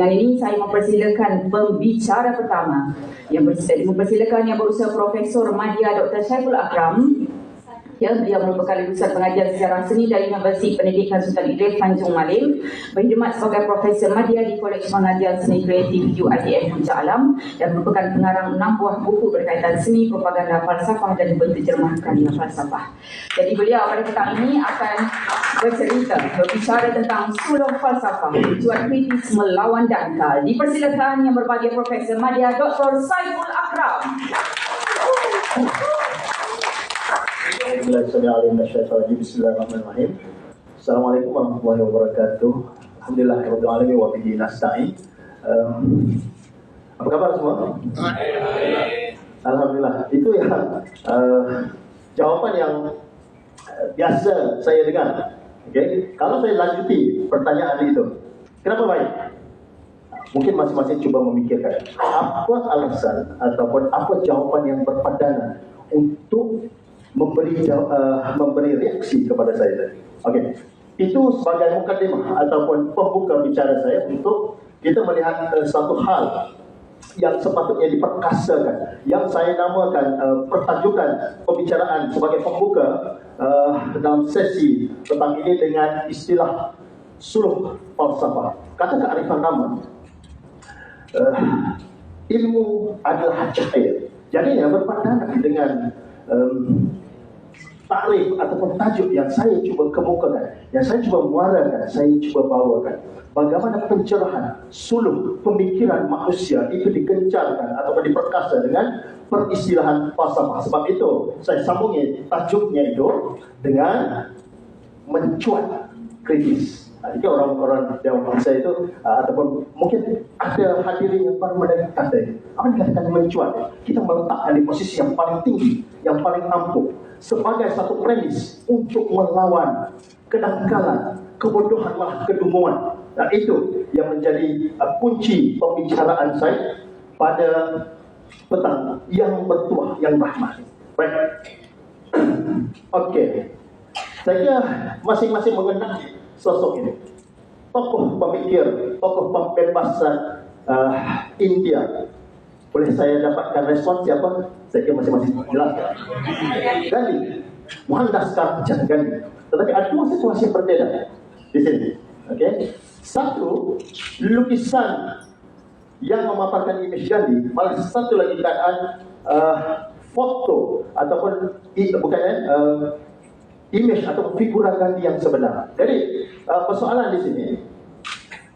Yang ini saya mempersilakan pembicara pertama yang mempersilakan Yang Berusaha Profesor Madya Dr. Syaiful Akram. Ya, beliau merupakan lulusan pengajian sejarah seni dari Universiti Pendidikan Sultan Idris Tanjung Malim, berkhidmat sebagai Profesor Madya di Kolej Pengajian Seni Kreatif UiTM Puncak Alam dan merupakan pengarang 6 buah buku berkaitan seni, propaganda, falsafah dan penterjemahkan falsafah. Jadi beliau pada petang ini akan berbicara tentang sulung falsafah, tujuan kritis melawan dangkal. Dipersilakan yang berbahagia Profesor Madya Dr. Syaiful Akram. Bismillahirrahmanirrahim. Assalamualaikum warahmatullahi wabarakatuh. Alhamdulillahirabbil alamin wa bihi nasta'in. Apa kabar semua? Alhamdulillah. Itu ya jawaban yang biasa saya dengar. Okay? Kalau saya lanjuti pertanyaan itu, kenapa baik? Mungkin masing-masing cuba memikirkan apa alasan ataupun apa jawaban yang berpadanan untuk memberi reaksi kepada saya tadi. Okey. Itu sebagai mukadimah ataupun pembuka bicara saya untuk kita melihat satu hal yang sepatutnya diperkasakan, yang saya namakan pertajukan pembicaraan sebagai pembuka dalam sesi petang ini dengan istilah suluk falsafah. Kata kearifan nama, ilmu adalah cahaya. Jadi berpadanan dengan takrif ataupun tajuk yang saya cuba kemukakan, yang saya cuba muarakan, saya cuba bawakan. Bagaimana pencerahan suluk pemikiran manusia itu digencarkan ataupun diperkasa dengan peristilahan falsafah. Sebab itu saya sambungi tajuknya itu dengan mencuat kritis. Jadi orang-orang jawab saya itu ataupun mungkin ada hadirin yang baru mendengar kata itu. Apa dikatakan mencuat? Kita meletakkan di posisi yang paling tinggi, yang paling ampuh, sebagai satu premis untuk melawan kedangkalan, kebodohan, malah kedunguan. Dan itu yang menjadi kunci pembicaraan saya pada petang yang bertuah, yang rahmat. Baik. Okey. Saya masing-masing mengenal sosok ini. Tokoh pemikir, tokoh pembebasan India. Boleh saya dapatkan respon siapa? Saya kira masing-masing jelas. Gandhi, Mohandas Karamchand Gandhi. Tetapi ada dua situasi yang berbeda di sini. Okey. Satu, lukisan yang memaparkan imej Gandhi, malah satu lagi keadaan foto ataupun imej atau figura Gandhi yang sebenar. Jadi persoalan di sini,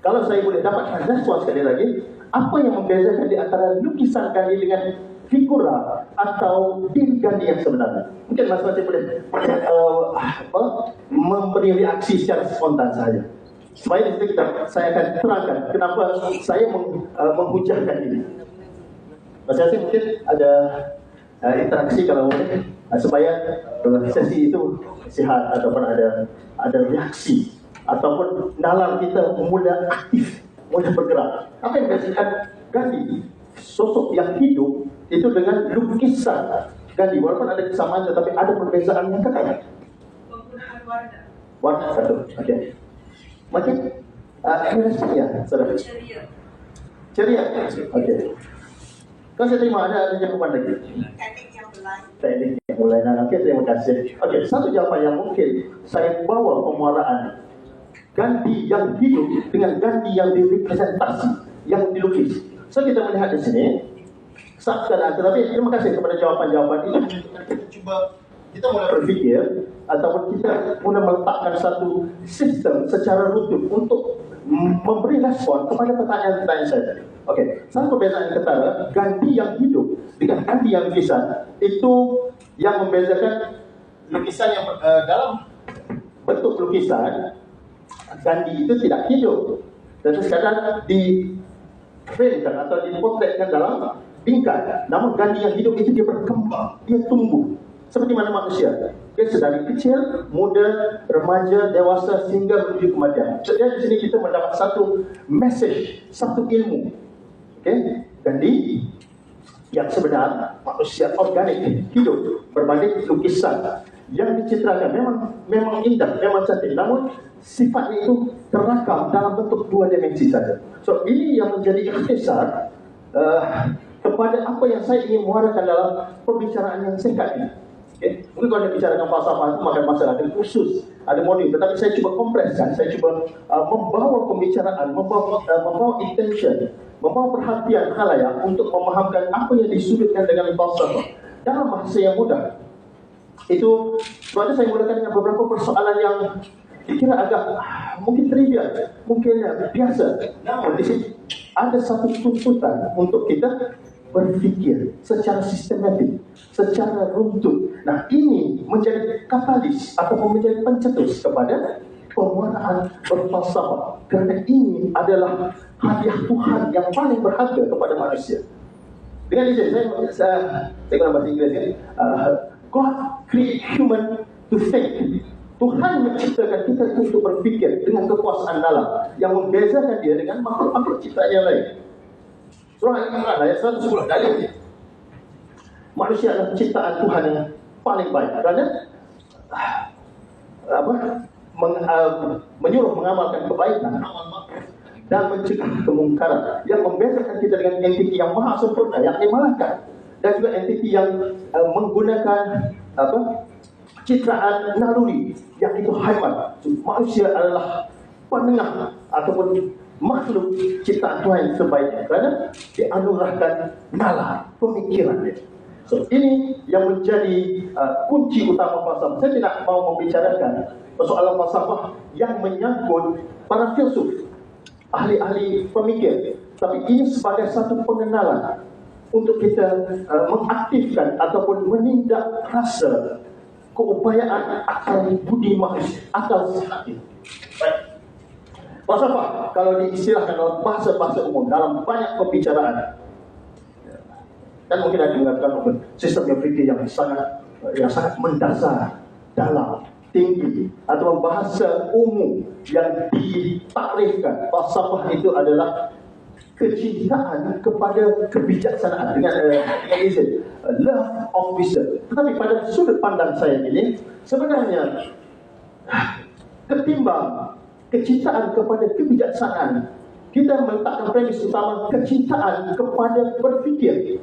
kalau saya boleh dapatkan respon sekali lagi, apa yang membezakan di antara lukisan Gandhi dengan figura atau diri Gandhi yang sebenarnya? Mungkin masing-masing boleh memberi reaksi secara spontan saja. Supaya di situ saya akan terangkan kenapa saya menghujahkan ini. Masing-masing mungkin ada interaksi kalau boleh, supaya sesi itu sihat ataupun ada reaksi ataupun nalar kita mula aktif, mula bergerak. Apa yang membezakan Gandhi, sosok yang hidup itu dengan lukisan Gandhi, walaupun ada kesamaan tetapi ada perbezaan yang kekal. Penggunaan warna. Warna satu, okey. Macam ya, saudara. Ceria. Okey. Kau saya terima ada jawapan lagi. Teknik yang mulai. Okey, terima kasih. Okey, satu jawapan yang mungkin saya bawa pemuaraan Gandhi yang hidup dengan Gandhi yang direpresentasi, yang dilukis. So kita melihat di sini keadaan, tetapi terima kasih kepada jawapan-jawapan ini. Kita mulai berfikir ataupun kita mula meletakkan satu sistem secara rutin untuk memberi respon kepada pertanyaan-pertanyaan saya tadi. Okey, satu perbezaan antara Gandhi yang hidup dengan Gandhi yang lukisan, itu yang membezakan lukisan yang dalam bentuk lukisan Gandhi itu tidak hidup, dan sekadar di-framekan atau dipotretkan dalam bingkai. Namun Gandhi yang hidup itu dia berkembang, dia tumbuh seperti mana manusia. Dia sedari kecil, muda, remaja, dewasa sehingga menuju kematian. Jadi di sini kita mendapat satu message, satu ilmu. Okey, Gandhi yang sebenar, manusia organik, hidup, berbanding lukisan yang dicitrakan memang indah, memang cantik, namun sifatnya itu terakam dalam bentuk 2 dimensi saja. So ini yang menjadi ikhtisar kepada apa yang saya ingin muarakan dalam pembicaraan yang singkat ini. Okay. Mungkin kalau kita bicarakan falsafah itu makan masa, ada khusus, ada modul, tetapi saya cuba kompreskan, saya cuba membawa pembicaraan, membawa intention, membawa perhatian khalayak untuk memahamkan apa yang disudutkan dengan falsafah dalam bahasa yang mudah. Itu sebabnya saya mulakan dengan beberapa persoalan yang dikira agak mungkin trivial, mungkin biasa. Namun di sini ada satu tuntutan untuk kita berfikir secara sistematik, secara runtut. Nah, ini menjadi katalis ataupun menjadi pencetus kepada pemuaraan berfalsafah. Kerana ini adalah hadiah Tuhan yang paling berharga kepada manusia. Dengan ini saya guna bahasa Inggeris ini. God create human to think. Tuhan menciptakan kita untuk berfikir dengan kekuasaan dalam yang membezakan dia dengan makhluk-makhluk ciptaan yang lain. Surah Al-Imran ayat 110 dalilnya. Manusia adalah ciptaan Tuhan yang paling baik kerana menyuruh mengamalkan kebaikan dan mencegah kemungkaran, yang membezakan kita dengan entiti yang maha sempurna, yakni malaikat, dan juga entiti yang menggunakan citraan naluri, yang itu haiwan. Manusia adalah penengah ataupun makhluk ciptaan Tuhan yang terbaik kerana dianugerahkan nalar pemikirannya. So ini yang menjadi kunci utama falsafah. Saya tidak mau membicarakan persoalan falsafah yang menyangkut para filsuf, ahli-ahli pemikir, tapi ini sebagai satu pengenalan untuk kita mengaktifkan ataupun menindak rasa keupayaan akal budi manusia, akal sehat. Falsafah kalau diistilahkan dalam bahasa-bahasa umum, dalam banyak pembicaraan, kan mungkin ada mengatakan sistem berfikir yang sangat mendasar, dalam, tinggi, atau bahasa umum yang ditakrifkan. Falsafah itu adalah kecintaan kepada kebijaksanaan dengan izin, love of wisdom. Tetapi pada sudut pandang saya ini, sebenarnya ketimbang kecintaan kepada kebijaksanaan, kita meletakkan premis utama kecintaan kepada berfikir.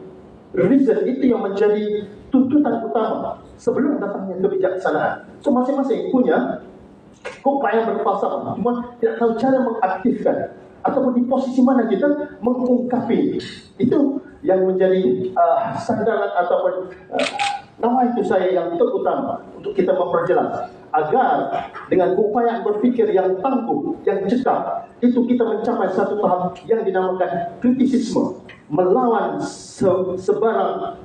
Reason itu yang menjadi tuntutan utama sebelum datangnya kebijaksanaan. So masing-masing punya keupayaan berfalsafah, cuma tidak tahu cara mengaktifkan ataupun di posisi mana kita mengungkapi. Itu yang menjadi sandaran ataupun nama itu saya yang terutama untuk kita memperjelas, agar dengan upaya berfikir yang tangguh, yang cekap, itu kita mencapai satu tahap yang dinamakan kritisisme, melawan sebarang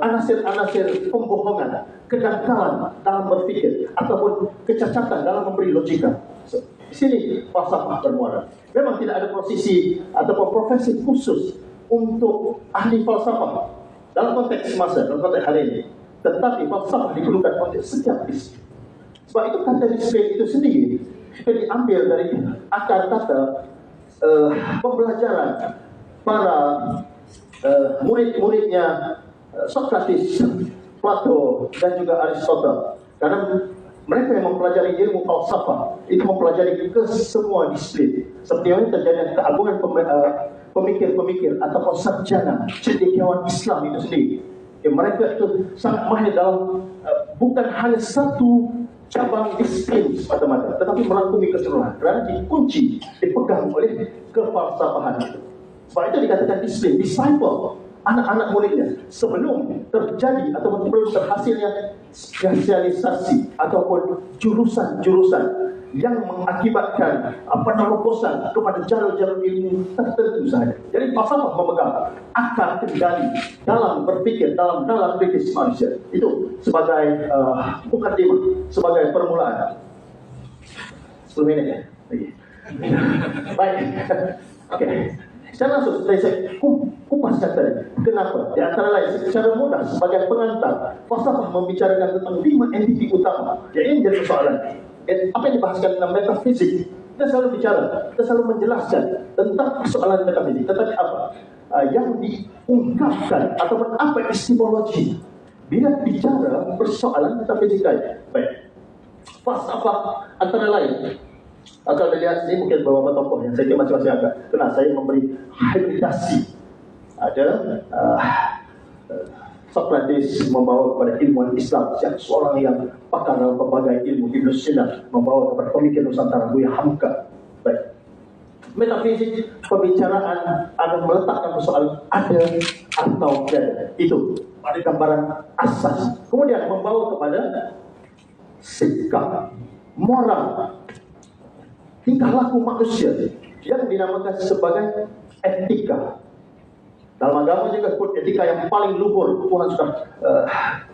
anasir-anasir pembohongan, kedangkalan dalam berfikir ataupun kecacatan dalam memberi logika. So, di sini falsafah bermuara. Memang tidak ada posisi ataupun profesi khusus untuk ahli falsafah dalam konteks masa, dalam konteks hari ini. Tetapi falsafah diperlukan oleh setiap disiplin. Sebab itu kata disiplin itu sendiri kita diambil dari akar kata pembelajaran para murid-muridnya Sokrates, Plato, dan juga Aristotle. Karena mereka yang mempelajari ilmu falsafah itu mempelajari ke semua disiplin. Seperti yang terjadi keagungan pemikir-pemikir ataupun sarjana cendekiawan Islam itu sendiri. Mereka itu sangat mahir dalam bukan hanya satu cabang disiplin semata-mata, tetapi merangkumi keseluruhan kerana dikunci, dipegang oleh kefalsafahan itu. Sebab itu dikatakan disiplin, disciple anak-anak muridnya sebelum terjadi ataupun belum terhasilnya spesialisasi ataupun jurusan-jurusan yang mengakibatkan penerobosan kepada jalur-jalur ilmu tertentu sahaja. Jadi falsafah memegang akar kendali dalam berfikir, dalam kritis manusia. Itu sebagai mukadimah, sebagai permulaan. 10 minit ya? Baik. Oke. Secara langsung saya kupaskan tadi. Kenapa? Di antara lain, secara mudah sebagai pengantar, falsafah membicarakan tentang 5 entiti utama. Yang ini jadi persoalan. Apa yang dibahaskan dalam metafisik, kita selalu bicara, kita selalu menjelaskan tentang persoalan metafisik. Tetapi apa yang diungkapkan ataupun apa epistemologi bila bicara persoalan metafizikal, baik, falsafah antara lain. Kalau dilihat sini mungkin beberapa tokoh yang saya kira masing-masing agak kenal. Saya memberi hybridasi. Ada Socrates membawa kepada ilmuwan Islam, seorang yang pakar dalam berbagai ilmu Sina, membawa kepada pemikir Nusantara Buya Hamka. Baik. Metafisik pembicaraan akan meletakkan persoalan ada atau tidak. Itu pada gambaran asas. Kemudian membawa kepada sikap moral, tingkah laku manusia yang dinamakan sebagai etika. Dalam agama juga disebut etika yang paling luhur. Tuhan sudah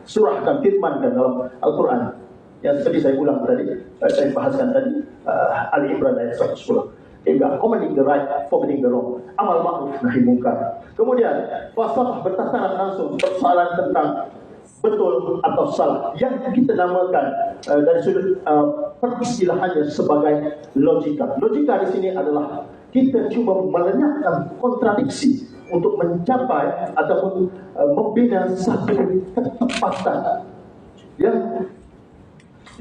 surahkan, firmankan dalam Al-Quran. Yang seperti saya ulang tadi, saya bahaskan tadi, Ali Imran ayat 110. Commanding the right, forbidding the wrong. Amal ma'ruf nahi mungkar. Kemudian falsafah bertataran langsung persoalan tentang betul atau salah yang kita namakan dari sudut peristilahannya sebagai logika. Logika di sini adalah kita cuba melenyapkan kontradiksi untuk mencapai ataupun membina satu ketepatan yang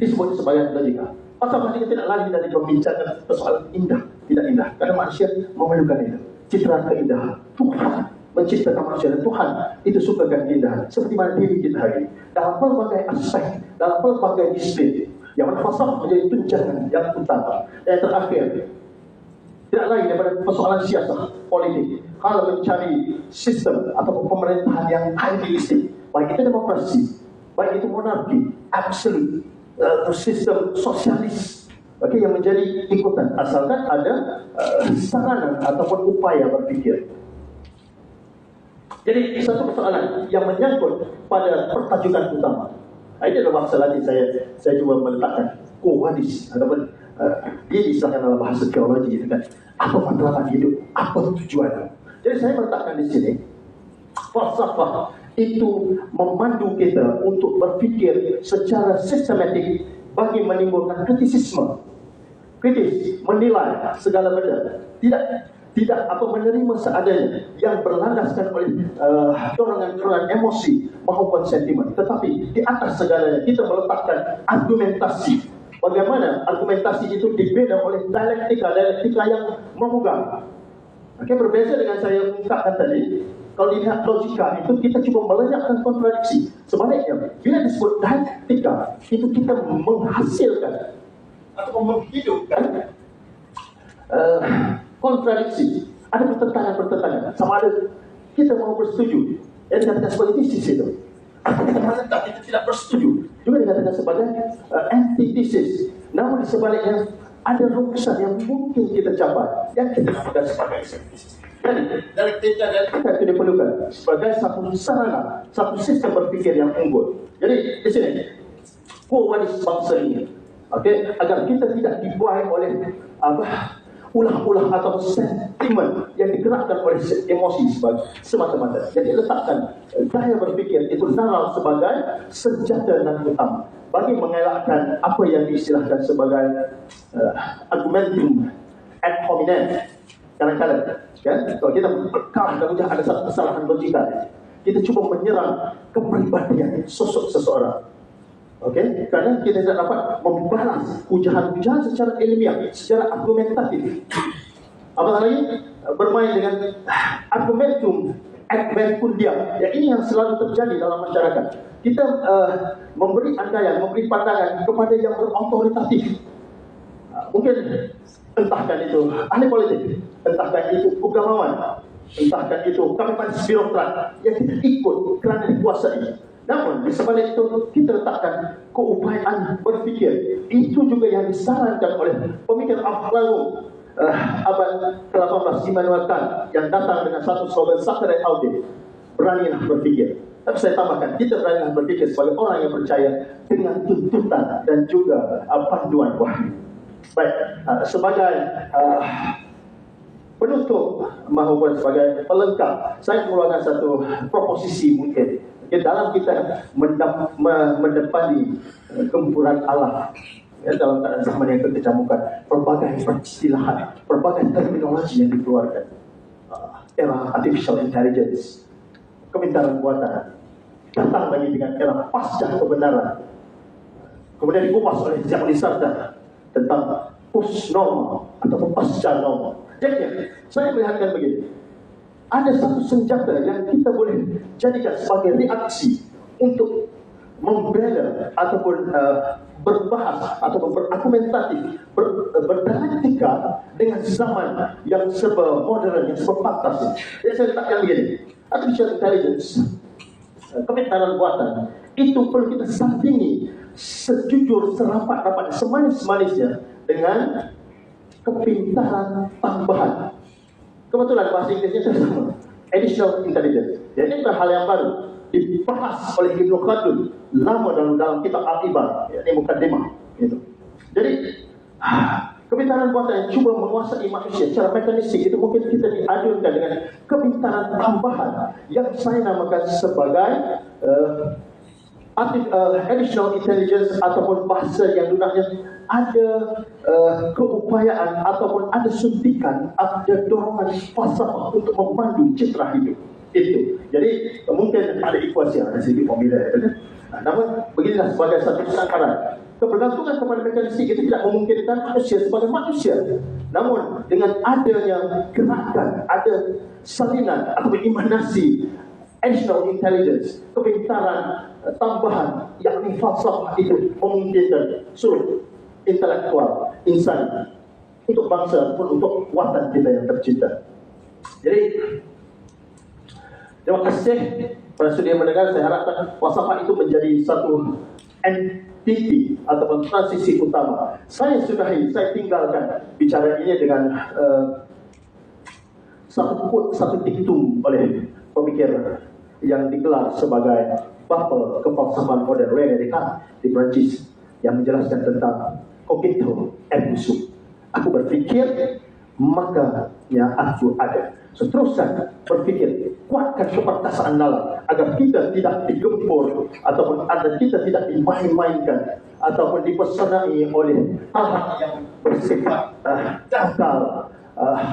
disebut sebagai logika. Pasal kita tidak lagi dari membicarakan persoalan indah, tidak indah. Karena manusia memerlukan itu. Citra keindahan. Tuhan menciptakan manusia dan Tuhan itu sukakan keindahan. Seperti mana diri kita hari ini. Dalam pelbagai aspek, dalam pelbagai disiplin. Yang mana falsafah menjadi tunjangan yang utama. Dan yang terakhir, tidak lain daripada persoalan siasat politik. Kalau mencari sistem atau pemerintahan yang idealistik, baik itu demokrasi, baik itu monarki, absolut, sistem sosialis, okay, yang menjadi ikutan asalkan ada sarana ataupun upaya berfikir. Jadi satu persoalan yang menyangkut pada pertajukan utama. Ini adalah bahasa Latin saya cuba meletakkan quo vadis ataupun dia disahkan dalam bahasa teologi, kan? Apa matlamat hidup? Apa tujuan? Jadi saya meletakkan di sini falsafah itu memandu kita untuk berfikir secara sistematik bagi menimbulkan kritisisme. Kritis, menilai segala benda. Tidak apa menerima seadanya yang berlandaskan oleh dorongan-dorongan emosi maupun sentimen. Tetapi di atas segalanya kita meletakkan argumentasi. Bagaimana argumentasi itu dibeda oleh dialektika yang memegang. Oke, berbeza dengan saya ungkapkan tadi. Kalau dilihat logika itu kita cuba melenyapkan kontradiksi. Sebaliknya, bila disebut dialektika itu kita menghasilkan atau menghidupkan kontradiksi. Ada pertentangan. Sama ada kita mau bersetuju. Yang dikatakan sebagai tesis itu. Atau kita menentang, kita tidak bersetuju. Juga dikatakan sebagai antitesis. Namun di sebaliknya ada rumusan yang mungkin kita capai. Yang kita lakukan sebagai tesis. Jadi, dialektika itu diperlukan sebagai satu sarana, satu sistem berfikir yang unggul. Jadi, di sini, quo vadis bangsa ini. Okay? Agar kita tidak dibuai oleh ulah-ulah atau sentimen yang digerakkan oleh emosi semata-mata. Jadi letakkan daya berfikir itu naral sebagai senjata dan utama bagi mengelakkan apa yang diistilahkan sebagai argumentum ad hominem. Kadang-kadang, kan? Kalau kita berkalah dan ada satu kesalahan logika, kita cuba menyerang kepribadian sosok seseorang. Okey, kerana kita tidak dapat membalas ujahan-ujahan secara ilmiah, secara argumentatif. Apatah lagi bermain dengan argumentum ad verbundia. Ya, ini yang selalu terjadi dalam masyarakat. Kita memberi andaian, memberi pandangan kepada yang berautoritatif. Mungkin entahkan itu ahli politik, entahkan itu ugamawan, entahkan itu kepala birokrat yang kita ikut kerana dikuasai. Namun di sebalik itu kita letakkan keupayaan berfikir. Itu juga yang disarankan oleh pemikir Aflalu abad ke-18 Immanuel Kant yang datang dengan satu slogan Sacred Aude, beranilah berfikir. Tapi saya tambahkan, kita beranilah berfikir sebagai orang yang percaya dengan tuntutan dan juga panduan wahyu. Baik, sebagai penutup maupun sebagai pelengkap, saya mengeluarkan satu proposisi mungkin. Dalam kita mendepani gempuran Allah, ya, dalam keadaan zaman yang kekecamukan, berbagai peristilahan, berbagai terminologi yang dikeluarkan, era artificial intelligence, kepintaran buatan, datang lagi dengan era pasca kebenaran. Kemudian dikupas oleh Jacques Sartre tentang post normal ataupun pasca normal. Jadi saya melihatkan begini, ada satu senjata yang kita boleh jadikan sebagai reaksi untuk membela ataupun berbahas ataupun berargumentatif, berdialektika dengan zaman yang serba modern, yang serba fantas. Jadi saya katakan begini, artificial intelligence, kepintaran buatan, itu perlu kita sandingi sejujur, serapat-rapat, semanis-manisnya dengan kepintaran tambahan. Kebetulan bahasa Inggrisnya sama, additional intelligence. Jadi ini hal yang baru dibahas oleh Ibnu Khaldun lama dalam kitab Al-Ibar, yakni Mukaddimah. Gitu. Jadi kepintaran buatan yang cuba menguasai manusia secara mekanistik itu mungkin kita diadunkan dengan kepintaran tambahan yang saya namakan sebagai additional intelligence ataupun bahasa yang gunanya ada keupayaan ataupun ada suntikan, ada dorongan falsafah untuk memandu citra hidup itu. Jadi mungkin ada ekuasi yang ada sedikit formula itu kan. Namun beginilah sebagai satu sangkaran, kebergantungan kepada mekanistik itu tidak memungkinkan manusia sebagai manusia. Namun dengan adanya gerakan, ada salinan atau imanasi additional intelligence, kepintaran tambahan, yakni falsafah itu memungkinkan seluruh intelektual insan untuk bangsa pun untuk watan kita yang tercinta. Jadi terima kasih pada sudi yang mendengar. Saya harapkan falsafah itu menjadi satu entiti ataupun transisi utama. Saya sudahi, saya tinggalkan bicara ini dengan satu diktum oleh pemikir yang digelar sebagai bapa kefalsafaan modern René Descartes di Perancis, yang menjelaskan tentang cogito ergo sum. Aku berfikir maka yang aku ada. Seterusnya berfikir, kuatkan keperkasaan nalar agar kita tidak digempur ataupun agar kita tidak dimain-mainkan ataupun dipesanai oleh hal-hal yang bersifat dangkal,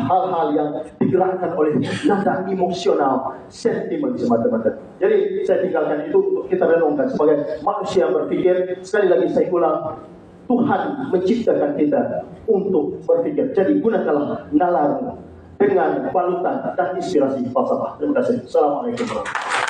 hal-hal yang digerakkan oleh nada emosional, sentimen semata-mata. Jadi saya tinggalkan itu untuk kita renungkan sebagai manusia berfikir. Sekali lagi saya ulang, Tuhan menciptakan kita untuk berfikir. Jadi gunakanlah nalar dengan balutan dan inspirasi falsafah. Terima kasih. Assalamualaikum warahmatullahi wabarakatuh.